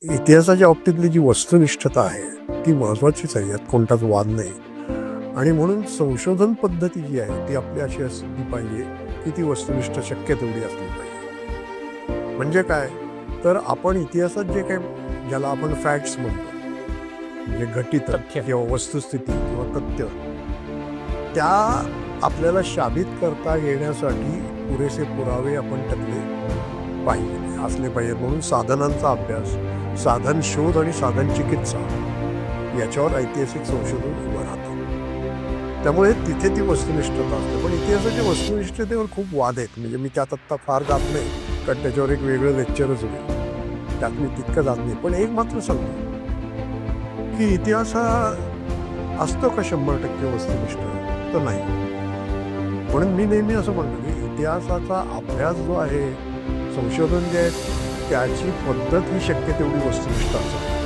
इतिहासाच्या बाबतीतली जी वस्तुनिष्ठता आहे ती महत्त्वाचीच आहे, यात कोणताच वाद नाही. आणि म्हणून संशोधन पद्धती जी आहे ती आपली अशी असली पाहिजे की ती वस्तुनिष्ठ शक्य तेवढी असली पाहिजे. म्हणजे काय, तर आपण इतिहासात जे काही ज्याला आपण फॅक्ट्स म्हणतो, म्हणजे घटित तथ्य. किंवा वस्तुस्थिती किंवा तथ्य, त्या आपल्याला शाबित करता येण्यासाठी पुरेसे पुरावे आपण त्यातले पाहिजे असले पाहिजेत. म्हणून साधनांचा अभ्यास, साधन शोध आणि साधन चिकित्सा याच्यावर ऐतिहासिक संशोधन उभं राहतं. त्यामुळे तिथे ती वस्तुनिष्ठता असते. पण इतिहासाच्या वस्तुनिष्ठतेवर खूप वाद आहेत. म्हणजे मी त्यात आत्ता फार जात नाही, कारण त्याच्यावर एक वेगळं लेक्चरच होईल, त्यात मी तितकं जात नाही. पण एक मात्र सांगतो की इतिहास हा असतो का 100% वस्तुनिष्ठ? तर नाही. म्हणून मी नेहमी असं म्हणतो की इतिहासाचा अभ्यास जो आहे, संशोधन जे आहे, त्याची पद्धत ही शक्य तेवढी वस्तुनिष्ठ असावी.